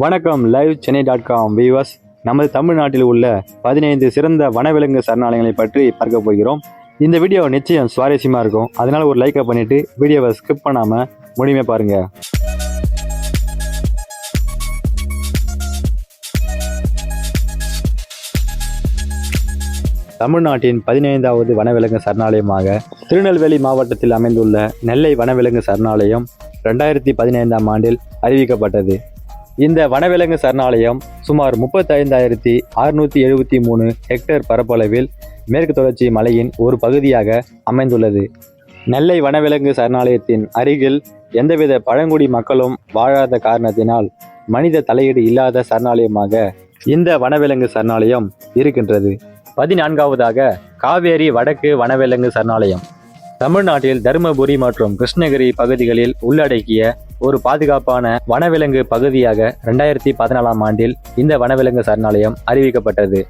வணக்கம் live சென்னை.com viewers. நமது தமிழ்நாட்டில் உள்ள 15 சிறந்த வனவிலங்கு சரணாலயங்களை பற்றி பார்க்க போகிறோம். இந்த வீடியோ நிச்சயம் சுவாரஸ்யமாக இருக்கும். அதனால ஒரு லைக்கை பண்ணிட்டு வீடியோவை ஸ்கிப் பண்ணாமல் முழுமையாக பாருங்க. தமிழ்நாட்டின் 15வது வனவிலங்கு சரணாலயமாக திருநெல்வேலி மாவட்டத்தில் அமைந்துள்ள நெல்லை வனவிலங்கு சரணாலயம் 2015ஆம் ஆண்டில் அறிவிக்கப்பட்டது. இந்த வனவிலங்கு சரணாலயம் சுமார் 35,673 ஹெக்டேர் பரப்பளவில் மேற்கு தொடர்ச்சி மலையின் ஒரு பகுதியாக அமைந்துள்ளது. நெல்லை வனவிலங்கு சரணாலயத்தின் அருகில் எந்தவித பழங்குடி மக்களும் வாழாத காரணத்தினால் மனித தலையீடு இல்லாத சரணாலயமாக இந்த வனவிலங்கு சரணாலயம் இருக்கின்றது. 14வதாக காவேரி வடக்கு வனவிலங்கு சரணாலயம் தமிழ்நாட்டில் தருமபுரி மற்றும் கிருஷ்ணகிரி பகுதிகளில் உள்ளடக்கிய ஒரு பாதுகாப்பான வனவிலங்கு பகுதியாக 2014ஆம் ஆண்டில் இந்த வனவிலங்கு சரணாலயம் அறிவிக்கப்பட்டது.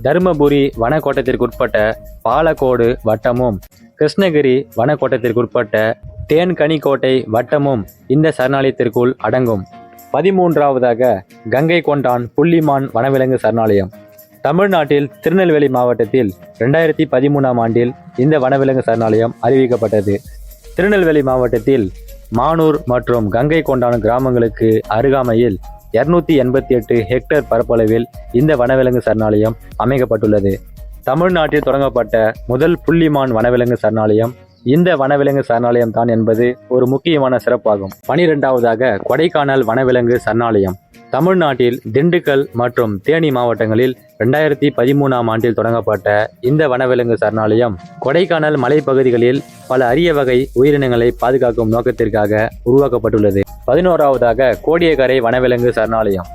தருமபுரி வனக்கோட்டத்திற்குட்பட்ட பாலக்கோடு வட்டமும் கிருஷ்ணகிரி வனக்கோட்டத்திற்குட்பட்ட தேன்கனிக்கோட்டை வட்டமும் இந்த சரணாலயத்திற்குள் அடங்கும். 13வதாக கங்கை கொண்டான் புள்ளிமான் வனவிலங்கு சரணாலயம் தமிழ்நாட்டில் திருநெல்வேலி மாவட்டத்தில் 2013ஆம் ஆண்டில் இந்த வனவிலங்கு சரணாலயம் அறிவிக்கப்பட்டது. திருநெல்வேலி மாவட்டத்தில் மானூர் மற்றும் கங்கை கொண்டான் கிராமங்களுக்கு அருகாமையில் 288 ஹெக்டேர் பரப்பளவில் இந்த வனவிலங்கு சரணாலயம் அமைக்கப்பட்டுள்ளது. தமிழ்நாட்டில் தொடங்கப்பட்ட முதல் புள்ளிமான் வனவிலங்கு சரணாலயம் இந்த வனவிலங்கு சரணாலயம் தான் என்பது ஒரு முக்கியமான சிறப்பாகும். 12வதாக கொடைக்கானல் வனவிலங்கு சரணாலயம் தமிழ்நாட்டில் திண்டுக்கல் மற்றும் தேனி மாவட்டங்களில் 2013ஆம் ஆண்டில் தொடங்கப்பட்ட இந்த வனவிலங்கு சரணாலயம் கொடைக்கானல் மலைப்பகுதிகளில் பல அரிய வகை உயிரினங்களை பாதுகாக்கும் நோக்கத்திற்காக உருவாக்கப்பட்டுள்ளது. 11வதாக கோடியக்கரை வனவிலங்கு சரணாலயம்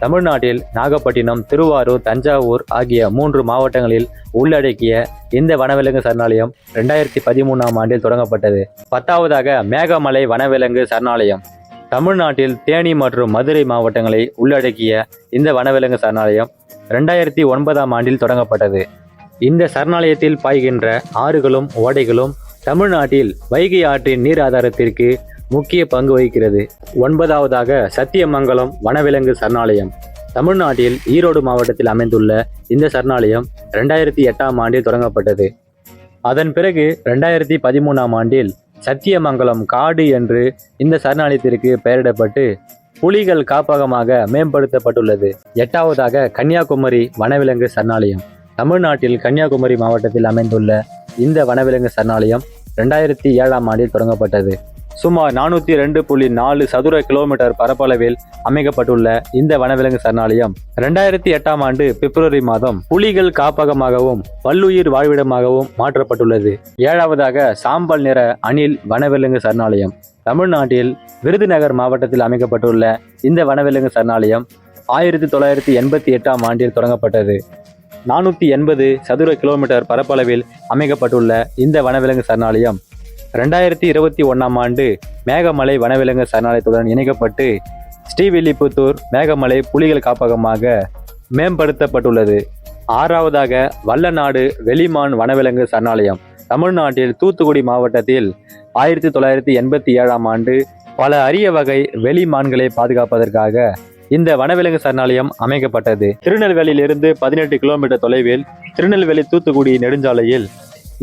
தமிழ்நாட்டில் நாகப்பட்டினம், திருவாரூர், தஞ்சாவூர் ஆகிய 3 மாவட்டங்களில் உள்ளடக்கிய இந்த வனவிலங்கு சரணாலயம் 2013ஆம் ஆண்டில் தொடங்கப்பட்டது. 10வதாக மேகமலை வனவிலங்கு சரணாலயம் தமிழ்நாட்டில் தேனி மற்றும் மதுரை மாவட்டங்களை உள்ளடக்கிய இந்த வனவிலங்கு சரணாலயம் 2009ஆம் ஆண்டில் தொடங்கப்பட்டது. இந்த சரணாலயத்தில் பாய்கின்ற ஆறுகளும் ஓடைகளும் தமிழ்நாட்டில் வைகை ஆற்றின் நீர் ஆதாரத்திற்கு முக்கிய பங்கு வகிக்கிறது. 9வதாக சத்தியமங்கலம் வனவிலங்கு சரணாலயம் தமிழ்நாட்டில் ஈரோடு மாவட்டத்தில் அமைந்துள்ள இந்த சரணாலயம் 2008ஆம் ஆண்டில் தொடங்கப்பட்டது. அதன் பிறகு 2013ஆம் ஆண்டில் சத்தியமங்கலம் காடு என்று இந்த சரணாலயத்திற்கு பெயரிடப்பட்டு புலிகள் காப்பகமாக மேம்படுத்தப்பட்டுள்ளது. 8வதாக கன்னியாகுமரி வனவிலங்கு சரணாலயம் தமிழ்நாட்டில் கன்னியாகுமரி மாவட்டத்தில் அமைந்துள்ள இந்த வனவிலங்கு சரணாலயம் 2007ஆம் ஆண்டில் தொடங்கப்பட்டது. சுமார் 402.4 சதுர கிலோமீட்டர் பரப்பளவில் அமைக்கப்பட்டுள்ள இந்த வனவிலங்கு சரணாலயம் 2008ஆம் ஆண்டு பிப்ரவரி மாதம் புலிகள் காப்பகமாகவும் பல்லுயிர் வாழ்விடமாகவும் மாற்றப்பட்டுள்ளது. 7வதாக சாம்பல் நிற அணில் வனவிலங்கு சரணாலயம் தமிழ்நாட்டில் விருதுநகர் மாவட்டத்தில் அமைக்கப்பட்டுள்ள இந்த வனவிலங்கு சரணாலயம் 1988ஆம் ஆண்டில் தொடங்கப்பட்டது. 480 சதுர கிலோமீட்டர் பரப்பளவில் அமைக்கப்பட்டுள்ள இந்த வனவிலங்கு சரணாலயம் 2021ஆம் ஆண்டு மேகமலை வனவிலங்கு சரணாலயத்துடன் இணைக்கப்பட்டு ஸ்ரீவில்லிபுத்தூர் மேகமலை புலிகள் காப்பகமாக மேம்படுத்தப்பட்டுள்ளது. 6வதாக வல்லநாடு வெளிமான் வனவிலங்கு சரணாலயம் தமிழ்நாட்டில் தூத்துக்குடி மாவட்டத்தில் 1987ஆம் ஆண்டு பல அரிய வகை வெளிமான்களை பாதுகாப்பதற்காக இந்த வனவிலங்கு சரணாலயம் அமைக்கப்பட்டது. திருநெல்வேலியிலிருந்து 18 கிலோமீட்டர் தொலைவில் திருநெல்வேலி தூத்துக்குடி நெடுஞ்சாலையில்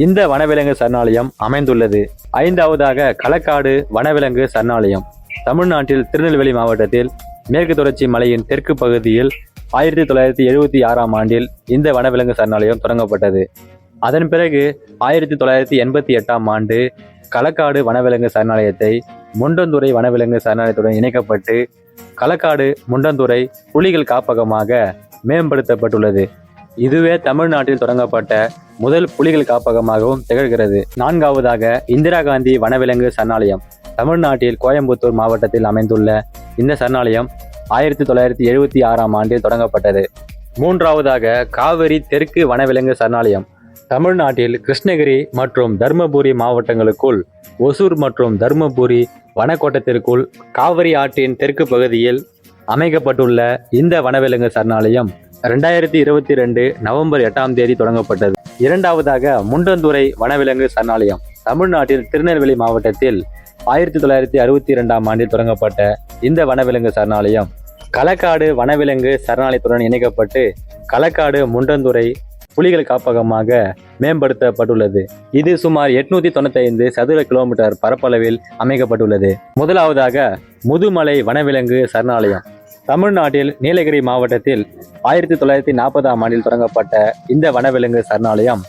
இந்த வனவிலங்கு சரணாலயம் அமைந்துள்ளது. 5வதாக களக்காடு வனவிலங்கு சரணாலயம் தமிழ்நாட்டில் திருநெல்வேலி மாவட்டத்தில் மேற்கு தொடர்ச்சி மலையின் தெற்கு பகுதியில் 1976ஆம் ஆண்டில் இந்த வனவிலங்கு சரணாலயம் தொடங்கப்பட்டது. அதன் பிறகு 1988ஆம் ஆண்டு களக்காடு வனவிலங்கு சரணாலயத்தை முண்டந்துறை வனவிலங்கு சரணாலயத்துடன் இணைக்கப்பட்டு களக்காடு முண்டந்துறை புலிகள் காப்பகமாக மேம்படுத்தப்பட்டுள்ளது. இதுவே தமிழ்நாட்டில் தொடங்கப்பட்ட முதல் புலிகள் காப்பகமாகவும் திகழ்கிறது. 4வதாக இந்திரா காந்தி வனவிலங்கு சரணாலயம் தமிழ்நாட்டில் கோயம்புத்தூர் மாவட்டத்தில் அமைந்துள்ள இந்த சரணாலயம் 1976ஆம் ஆண்டில் தொடங்கப்பட்டது. 3வதாக காவிரி தெற்கு வனவிலங்கு சரணாலயம் தமிழ்நாட்டில் கிருஷ்ணகிரி மற்றும் தருமபுரி மாவட்டங்களுக்குள் ஒசூர் மற்றும் தருமபுரி வனக்கோட்டத்திற்குள் காவிரி ஆற்றின் தெற்கு பகுதியில் அமைக்கப்பட்டுள்ள இந்த வனவிலங்கு சரணாலயம் 2022 நவம்பர் 8ஆம் தேதி தொடங்கப்பட்டது. 2வதாக முண்டந்துறை வனவிலங்கு சரணாலயம் தமிழ்நாட்டில் திருநெல்வேலி மாவட்டத்தில் 1962ஆம் ஆண்டில் தொடங்கப்பட்ட இந்த வனவிலங்கு சரணாலயம் களக்காடு வனவிலங்கு சரணாலயத்துடன் இணைக்கப்பட்டு களக்காடு முண்டந்துறை புலிகள் காப்பகமாக மேம்படுத்தப்பட்டுள்ளது. இது சுமார் 895 சதுர கிலோமீட்டர் பரப்பளவில் அமைக்கப்பட்டுள்ளது. முதலாவதாக முதுமலை வனவிலங்கு சரணாலயம். தமிழ்நாட்டில் நீலகிரி மாவட்டத்தில் 1940ஆம் ஆண்டில் தொடங்கப்பட்ட இந்த வனவிலங்கு சரணாலயம்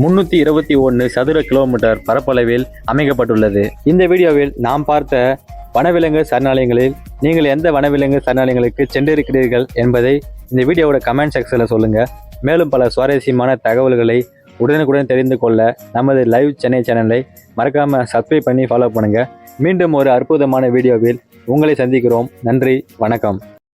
321 சதுர கிலோமீட்டர் பரப்பளவில் அமைக்கப்பட்டுள்ளது. இந்த வீடியோவில் நாம் பார்த்த வனவிலங்கு சரணாலயங்களில் நீங்கள் எந்த வனவிலங்கு சரணாலயங்களுக்கு சென்றிருக்கிறீர்கள் என்பதை இந்த வீடியோவோட கமெண்ட் செக்ஷனில் சொல்லுங்கள். மேலும் பல சுவாரஸ்யமான தகவல்களை உடனுக்குடன் தெரிந்து கொள்ள நமது லைவ் சென்னை சேனலை மறக்காமல் சப்ஸ்கிரைப் பண்ணி ஃபாலோ பண்ணுங்கள். மீண்டும் ஒரு அற்புதமான வீடியோவில் உங்களை சந்திக்கிறோம். நன்றி, வணக்கம்.